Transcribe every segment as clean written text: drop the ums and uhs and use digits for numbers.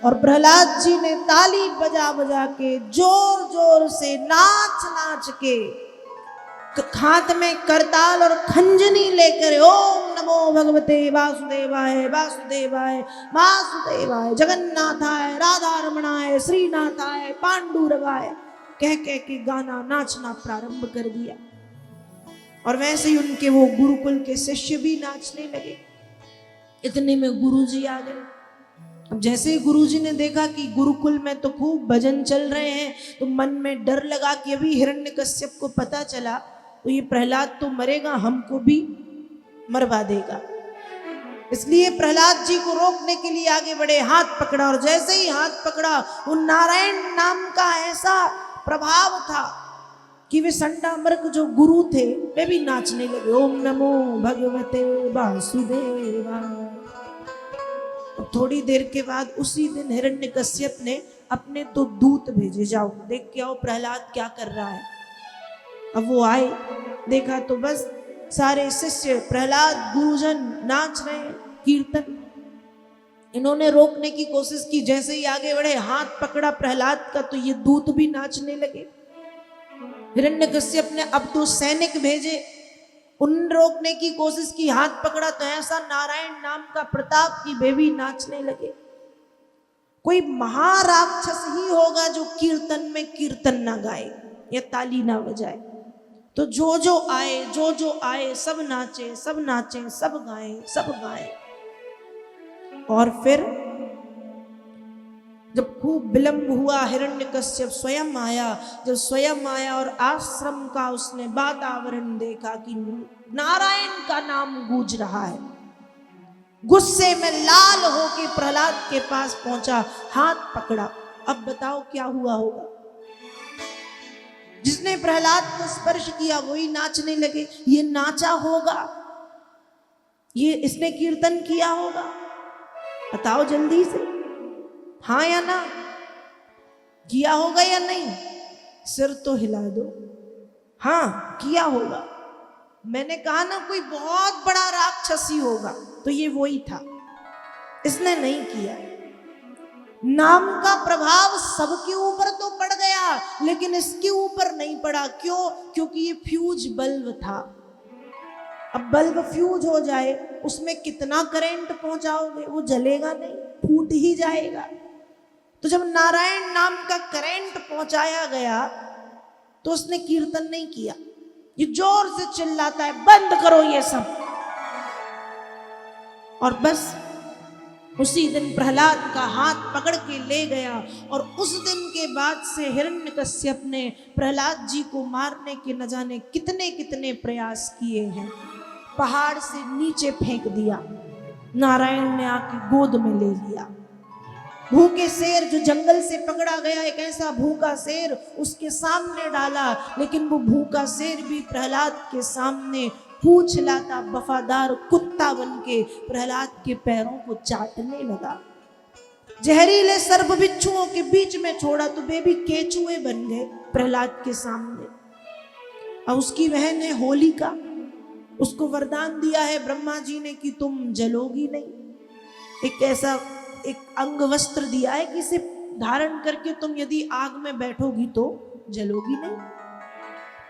और प्रहलाद जी ने ताली बजा बजा के जोर जोर से नाच नाच के हाथ में करताल और खंजनी लेकर ओम नमो भगवते वासुदेवाय वासुदेवाय वासुदेवाय जगन्नाथाय राधा रमणाय श्रीनाथाय पांडुरंगाय कह कह के गाना नाचना प्रारंभ कर दिया। और वैसे ही उनके वो गुरुकुल के शिष्य भी नाचने लगे। इतने में गुरुजी आ गए। अब जैसे ही गुरुजी ने देखा कि गुरुकुल में तो खूब भजन चल रहे हैं, तो मन में डर लगा कि अभी हिरण्यकश्यप को पता चला तो ये प्रहलाद तो मरेगा, हमको भी मरवा देगा। इसलिए प्रहलाद जी को रोकने के लिए आगे बढ़े, हाथ पकड़ा। और जैसे ही हाथ पकड़ा, उन नारायण नाम का ऐसा प्रभाव था कि वे संडामर्क जो गुरु थे वे भी नाचने लगे। ओम नमो भगवते वासुदेवाय। थोड़ी देर के बाद उसी दिन हिरण्यकश्यप ने अपने तो दूत भेजे, जाओ देख के आओ प्रहलाद क्या कर रहा है। अब वो आए, देखा तो बस सारे शिष्य प्रहलाद गुरुजन नाच रहे हैं कीर्तन। इन्होंने रोकने की कोशिश की, जैसे ही आगे बढ़े हाथ पकड़ा प्रहलाद का तो ये दूत भी नाचने लगे। हिरण्यकश्यप ने अब तो सैनिक भेजे, उन रोकने की कोशिश की, हाथ पकड़ा तो ऐसा नारायण नाम का प्रताप की वे भी नाचने लगे। कोई महाराक्षस ही होगा जो कीर्तन में कीर्तन ना गाए या ताली ना बजाए। तो जो जो आए सब नाचे सब नाचे सब गाए सब गाए। और फिर जब खूब विलंब हुआ, हिरण्यकश्यप स्वयं आया। जब स्वयं आया और आश्रम का उसने वातावरण देखा कि नारायण का नाम गूंज रहा है, गुस्से में लाल होकर प्रहलाद के पास पहुंचा, हाथ पकड़ा। अब बताओ क्या हुआ होगा। जिसने प्रहलाद को स्पर्श किया वही नाचने लगे। ये नाचा होगा, ये इसने कीर्तन किया होगा, बताओ जल्दी से, हाँ या ना, किया होगा या नहीं? सिर तो हिला दो। हाँ किया होगा। मैंने कहा ना कोई बहुत बड़ा राक्षसी होगा, तो ये वही था। इसने नहीं किया। नाम का प्रभाव सबके ऊपर तो पड़ गया, लेकिन इसके ऊपर नहीं पड़ा। क्यों? क्योंकि ये फ्यूज बल्ब था। अब बल्ब फ्यूज हो जाए, उसमें कितना करंट पहुंचाओगे, वो जलेगा नहीं, फूट ही जाएगा। तो जब नारायण नाम का करंट पहुंचाया गया तो उसने कीर्तन नहीं किया। ये जोर से चिल्लाता है, बंद करो ये सब। और बस उसी दिन प्रहलाद का हाथ पकड़ के ले गया। और उस दिन के बाद से हिरण्यकश्यप ने प्रहलाद जी को मारने के न जाने कितने कितने प्रयास किए हैं। पहाड़ से नीचे फेंक दिया, नारायण ने आके गोद में ले लिया। भूखे शेर जो जंगल से पकड़ा गया, एक ऐसा भूखा शेर उसके सामने डाला, लेकिन वो भूखा शेर भी प्रहलाद के सामने पूछ लाता वफादार कुत्ता बनके प्रहलाद के पैरों को चाटने लगा। जहरीले सर्प बिच्छुओं के बीच में छोड़ा तो वे भी केचुए बन गए प्रहलाद के सामने। और उसकी बहन है होलिका, उसको वरदान दिया है ब्रह्मा जी ने कि तुम जलोगी नहीं। एक ऐसा एक अंग वस्त्र दिया है कि इसे धारण करके तुम यदि आग में बैठोगी तो जलोगी नहीं।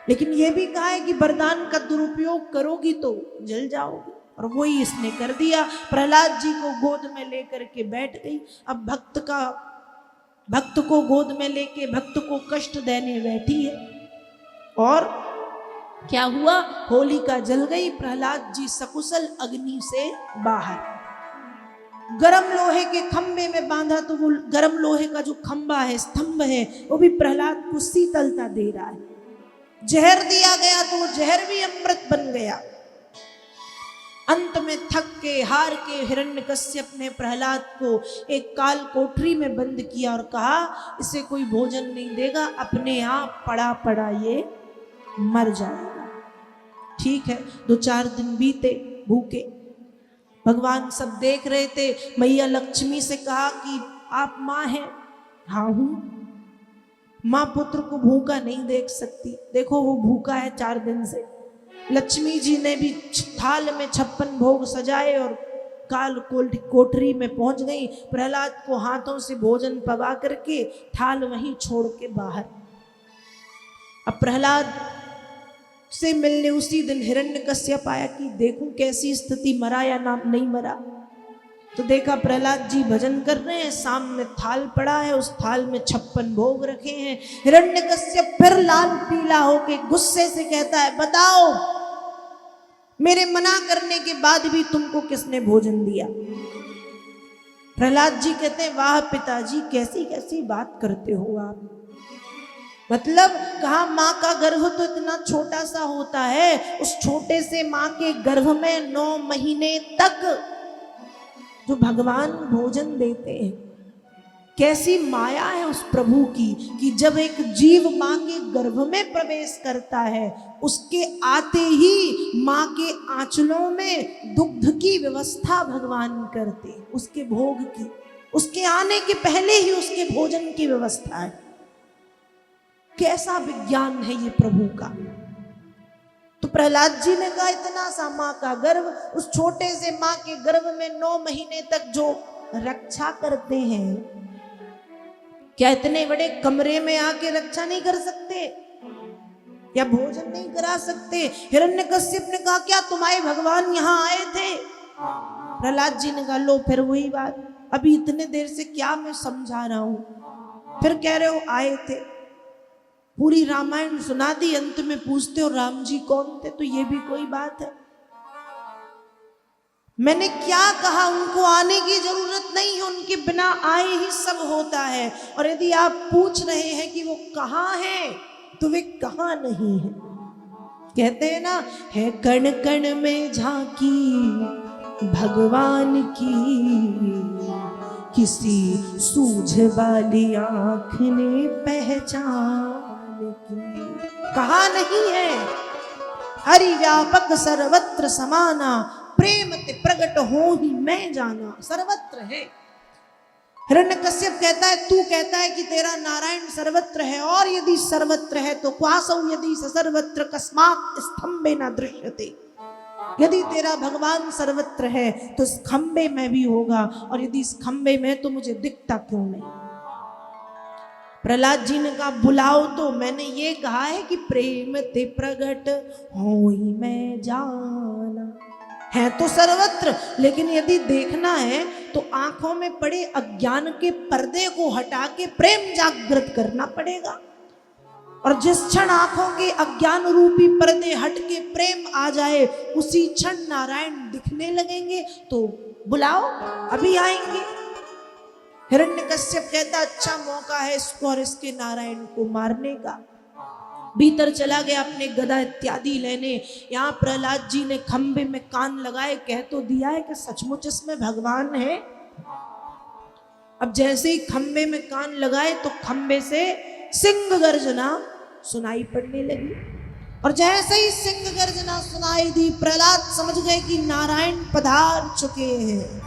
लेकिन यह भी कहा है कि वरदान का दुरुपयोग करोगी तो जल जाओगी। और वही इसने कर दिया। प्रहलाद जी को गोद में लेकर के बैठ गई। अब भक्त को गोद में लेके भक्त को कष्ट देने बैठी है। और क्या हुआ, होलिका जल गई, प्रहलाद जी सकुशल अग्नि से बाहर। गरम लोहे के खंबे में बांधा तो वो गरम लोहे का जो खंबा है, स्तंभ है, वो भी प्रहलाद को शीतलता दे रहा है। जहर दिया गया तो वो जहर भी अमृत बन गया। अंत में थक के हार के हिरण्यकश्यप ने प्रहलाद को एक काल कोठरी में बंद किया और कहा इसे कोई भोजन नहीं देगा, अपने आप पड़ा पड़ा ये मर जाएगा। ठीक है, 2-4 दिन बीते भूखे। भगवान सब देख रहे थे। मैया लक्ष्मी से कहा कि आप माँ हैं? हाँ हूं। माँ पुत्र को भूखा नहीं देख सकती, देखो वो भूखा है 4 दिन से। लक्ष्मी जी ने भी थाल में 56 भोग सजाए और काल कोठरी में पहुंच गई। प्रहलाद को हाथों से भोजन पवा करके थाल वहीं छोड़ के बाहर। अब प्रहलाद से मिलने उसी दिन हिरण्यकश्यप आया कि देखूं कैसी स्थिति, मरा या ना नहीं मरा। तो देखा प्रहलाद जी भजन कर रहे हैं, सामने थाल पड़ा है, उस थाल में 56 भोग रखे हैं। हिरण्यकश्यप फिर लाल पीला होके गुस्से से कहता है, बताओ मेरे मना करने के बाद भी तुमको किसने भोजन दिया? प्रहलाद जी कहते हैं, वाह पिताजी, कैसी कैसी बात करते हो आप। मतलब कहा माँ का गर्भ तो इतना छोटा सा होता है, उस छोटे से माँ के गर्भ में 9 महीने तक जो भगवान भोजन देते हैं, कैसी माया है उस प्रभु की कि जब एक जीव माँ के गर्भ में प्रवेश करता है, उसके आते ही माँ के आंचलों में दुग्ध की व्यवस्था भगवान करते, उसके भोग की, उसके आने के पहले ही उसके भोजन की व्यवस्था है। कैसा विज्ञान है ये प्रभु का। तो प्रहलाद जी ने कहा, इतना सा माँ का गर्भ, उस छोटे से माँ के गर्भ में 9 महीने तक जो रक्षा करते हैं, क्या इतने बड़े कमरे में आके रक्षा नहीं कर सकते या भोजन नहीं करा सकते? हिरण्यकश्यप ने कहा, क्या तुम्हारे भगवान यहाँ आए थे? प्रहलाद जी ने कहा, लो फिर वही बात, अभी इतने देर से क्या मैं समझा रहा हूं, फिर कह रहे हो आए थे। पूरी रामायण सुना दी, अंत में पूछते हो राम जी कौन थे? तो ये भी कोई बात है? मैंने क्या कहा, उनको आने की जरूरत नहीं है, उनके बिना आए ही सब होता है। और यदि आप पूछ रहे हैं कि वो कहाँ हैं, तो वे कहाँ नहीं है। कहते हैं ना, है कण कण में झांकी भगवान की, किसी सूझ वाली आंख ने पहचान की। कहाँ नहीं है? हरि व्यापक सर्वत्र समाना, प्रेम ते प्रगट हो ही मैं जाना। सर्वत्र है। हिरण्यकश्यप कहता है, तू कहता है कि तेरा नारायण सर्वत्र है, और यदि सर्वत्र है तो क्वासौ यदि सर्वत्र कस्मात् स्तंभे न दृश्यते। यदि तेरा भगवान सर्वत्र है तो इस खंबे में भी होगा, और यदि इस खंबे में तो मुझे दिखता क्यों नहीं? प्रहलाद जी ने कहा, बुलाओ तो। मैंने ये कहा है कि प्रेम ते प्रगट हो ही मैं जाना। है तो सर्वत्र, लेकिन यदि देखना है तो आंखों में पड़े अज्ञान के पर्दे को हटा के प्रेम जागृत करना पड़ेगा। और जिस क्षण आंखों के अज्ञान रूपी पर्दे हट के प्रेम आ जाए, उसी क्षण नारायण दिखने लगेंगे। तो बुलाओ, अभी आएंगे। हिरण्यकश्यप कहता, अच्छा मौका है इसको और इसके नारायण को मारने का। भीतर चला गया अपने गदा इत्यादि लेने। यहाँ प्रहलाद जी ने खंबे में कान लगाए, कह तो दिया है कि सचमुच इसमें भगवान है। अब जैसे ही खंबे में कान लगाए तो खंबे से सिंह गर्जना सुनाई पड़ने लगी, और जैसे ही सिंह गर्जना सुनाई दी, प्रहलाद समझ गए कि नारायण पधार चुके हैं।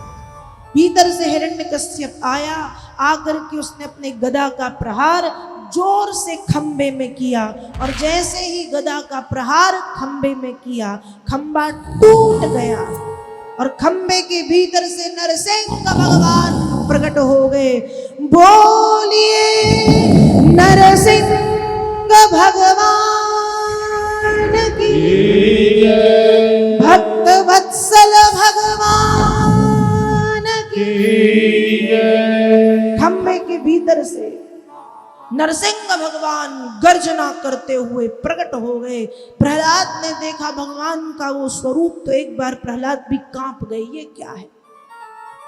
भीतर से हिरण्यकश्यप आया, आकर के उसने अपने गदा का प्रहार जोर से खंबे में किया, और जैसे ही गदा का प्रहार खंबे में किया, खंबा टूट गया, और खंबे के भीतर से नरसिंह भगवान प्रकट हो गए। बोलिए नरसिंह भगवान की, भक्त वत्सल भगवान की। खंबे के भीतर से नरसिंह भगवान गर्जना करते हुए प्रकट हो गए। प्रहलाद ने देखा भगवान का वो स्वरूप, तो एक बार प्रहलाद भी कांप गए, ये क्या है?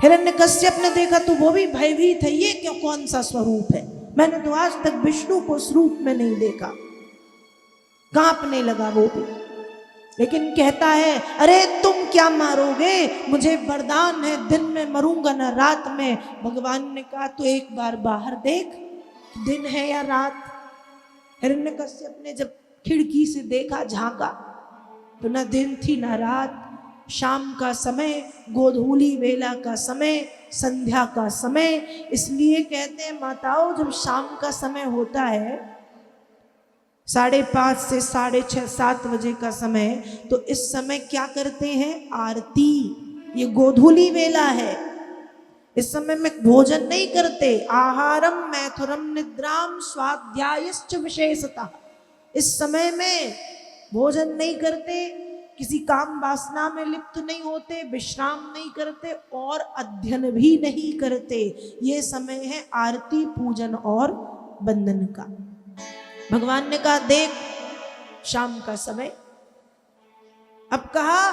हिरण्यकश्यप ने देखा तो वो भी भयभीत है, ये क्यों, कौन सा स्वरूप है? मैंने तो आज तक विष्णु को उस रूप में नहीं देखा। कांपने लगा वो भी, लेकिन कहता है, अरे तुम क्या मारोगे, मुझे वरदान है, दिन में मरूंगा ना रात में। भगवान ने कहा, तो एक बार बाहर देख, दिन है या रात। हिरण्यकश्यप ने जब खिड़की से देखा, झांका, तो ना दिन थी ना रात, शाम का समय, गोधूली वेला का समय, संध्या का समय। इसलिए कहते हैं माताओं, जब शाम का समय होता है 5:30 से 6:30 7 बजे का समय, तो इस समय क्या करते हैं? आरती। ये गोधूली वेला है, इस समय में भोजन नहीं करते। आहारम मैथुरम निद्राम स्वाध्यायश्च विशेषतः, इस समय में भोजन नहीं करते, किसी काम वासना में लिप्त नहीं होते, विश्राम नहीं करते और अध्ययन भी नहीं करते। ये समय है आरती पूजन और बंदन का। भगवान ने कहा देख शाम का समय, अब कहा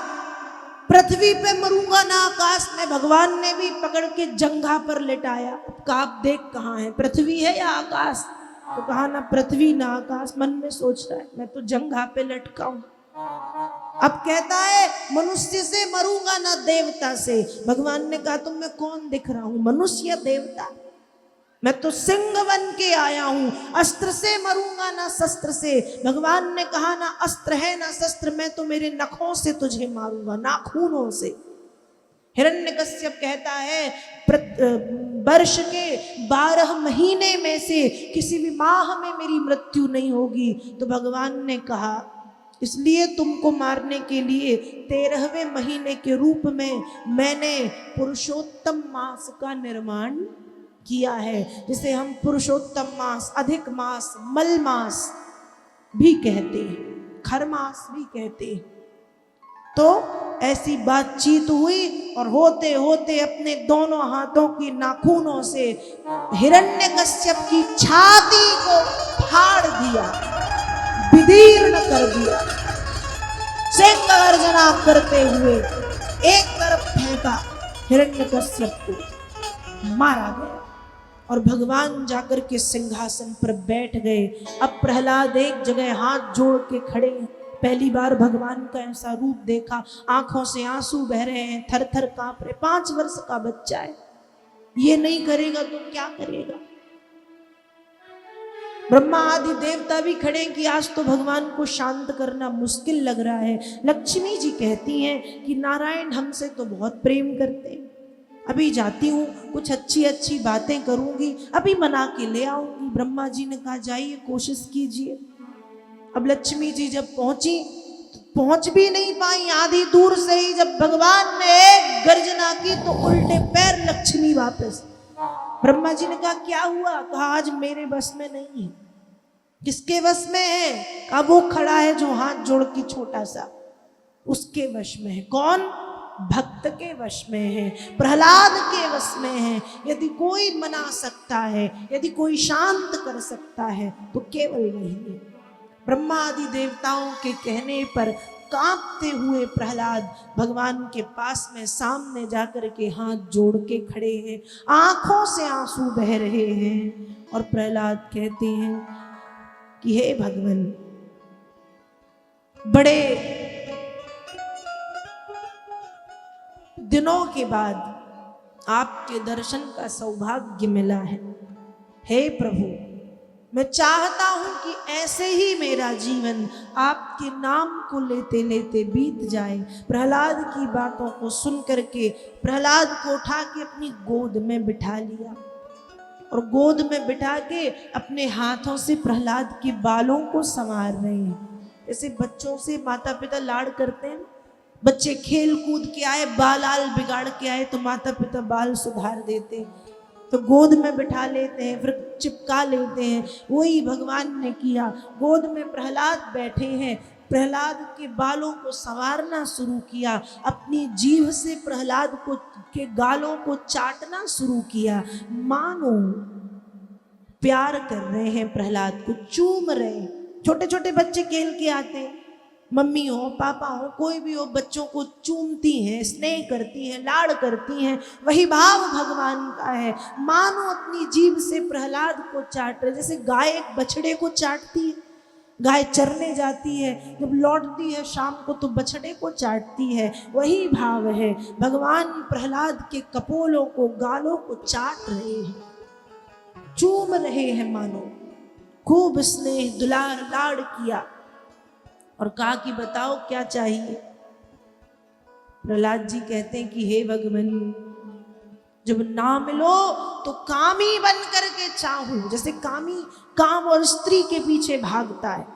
पृथ्वी पे मरूंगा ना आकाश में। भगवान ने भी पकड़ के जंघा पर लेटाया। अब कहा आप देख कहाँ है, पृथ्वी है या आकाश? तो कहा ना पृथ्वी ना आकाश। मन में सोच रहा है मैं तो जंघा पे लटका हूं। अब कहता है मनुष्य से मरूंगा ना देवता से। भगवान ने कहा तुम मैं कौन दिख रहा हूं, मनुष्य या देवता? मैं तो सिंह बन के आया हूं। अस्त्र से मरूंगा ना शस्त्र से। भगवान ने कहा ना अस्त्र है ना शस्त्र, मैं तो मेरे नखों से तुझे मारूंगा, नाखूनों से। हिरण्यकश्यप कहता है वर्ष के 12 महीने में से किसी भी माह में मेरी मृत्यु नहीं होगी। तो भगवान ने कहा इसलिए तुमको मारने के लिए 13वें महीने के रूप में मैंने पुरुषोत्तम मास का निर्माण किया है, जिसे हम पुरुषोत्तम मास, अधिक मास, मल मास भी कहते हैं, खर मास भी कहते हैं। तो ऐसी बातचीत हुई और होते होते अपने दोनों हाथों की नाखूनों से हिरण्यकश्यप की छाती को फाड़ दिया, विदीर्ण कर दिया। सिंह गर्जना करते हुए एक तरफ फेंका, हिरण्यकश्यप को मारा गया और भगवान जाकर के सिंहासन पर बैठ गए। अब प्रहलाद एक जगह हाथ जोड़ के खड़े हैं। पहली बार भगवान का ऐसा रूप देखा, आंखों से आंसू बह रहे हैं, थर थर कांप रहे। 5 वर्ष का बच्चा है, ये नहीं करेगा तो क्या करेगा? ब्रह्मा आदि देवता भी खड़े कि आज तो भगवान को शांत करना मुश्किल लग रहा है। लक्ष्मी जी कहती हैं कि नारायण हमसे तो बहुत प्रेम करते हैं, अभी जाती हूँ कुछ अच्छी अच्छी बातें करूंगी, अभी मना के ले आऊंगी। ब्रह्मा जी ने कहा जाइए कोशिश कीजिए। अब लक्ष्मी जी जब पहुंची, पहुंच भी नहीं पाई, आधी दूर से ही जब भगवान ने एक गर्जना की तो उल्टे पैर लक्ष्मी वापस। ब्रह्मा जी ने कहा क्या हुआ? कहा आज मेरे बस में नहीं है। किसके वश में है? कहा वो खड़ा है जो हाथ जोड़ के छोटा सा, उसके वश में है। कौन? भक्त के वश में है, प्रहलाद के वश में है। यदि कोई मना सकता है, यदि कोई शांत कर सकता है तो केवल वही है। ब्रह्मा आदि देवताओं के कहने पर कांपते हुए प्रहलाद भगवान के पास में सामने जाकर के हाथ जोड़ के खड़े हैं, आंखों से आंसू बह रहे हैं और प्रहलाद कहते हैं कि हे भगवान, बड़े दिनों के बाद आपके दर्शन का सौभाग्य मिला है। हे प्रभु, मैं चाहता हूं कि ऐसे ही मेरा जीवन आपके नाम को लेते लेते बीत जाए। प्रहलाद की बातों को सुन करके प्रहलाद को उठा के अपनी गोद में बिठा लिया और गोद में बिठा के अपने हाथों से प्रहलाद के बालों को संवार रहे हैं। जैसे बच्चों से माता पिता लाड़ करते हैं, बच्चे खेल कूद के आए, बाल आल बिगाड़ के आए तो माता पिता बाल सुधार देते हैं, तो गोद में बिठा लेते हैं, फिर चिपका लेते हैं। वही भगवान ने किया। गोद में प्रहलाद बैठे हैं, प्रहलाद के बालों को संवारना शुरू किया, अपनी जीभ से प्रहलाद को के गालों को चाटना शुरू किया, मानो प्यार कर रहे हैं, प्रहलाद को चूम रहे हैं। छोटे छोटे बच्चे खेल के आते हैं, मम्मी हो पापा हो कोई भी हो, बच्चों को चूमती हैं, स्नेह करती हैं, लाड़ करती हैं। वही भाव भगवान का है, मानो अपनी जीभ से प्रहलाद को चाट रहे, जैसे गाय एक बछड़े को चाटती है। गाय चरने जाती है, जब लौटती है शाम को तो बछड़े को चाटती है, वही भाव है। भगवान प्रहलाद के कपोलों को, गालों को चाट रहे हैं, चूम रहे हैं, मानो खूब स्नेह दुलार लाड़ किया और कहा कि बताओ क्या चाहिए। प्रहलाद जी कहते हैं कि हे भगवान, जब ना मिलो तो कामी बन करके चाहूं। जैसे कामी काम और स्त्री के पीछे भागता है,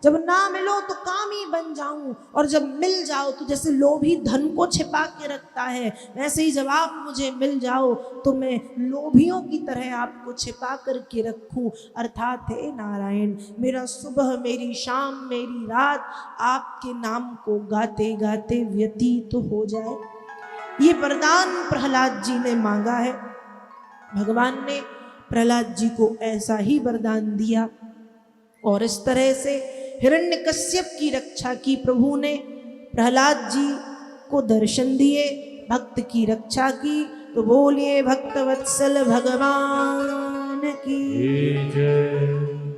जब ना मिलो तो कामी बन जाऊं, और जब मिल जाओ तो जैसे लोभी धन को छिपा के रखता है, वैसे ही जब आप मुझे मिल जाओ तो मैं लोभियों की तरह आपको छिपा करके रखूं। अर्थात हे नारायण, मेरा सुबह, मेरी शाम, मेरी रात आपके नाम को गाते गाते व्यतीत तो हो जाए। ये वरदान प्रहलाद जी ने मांगा है। भगवान ने प्रहलाद जी को ऐसा ही वरदान दिया, और इस तरह से हिरण्यकश्यप की रक्षा की प्रभु ने। प्रहलाद जी को दर्शन दिए, भक्त की रक्षा की। तो बोलिए भक्तवत्सल भगवान की जय।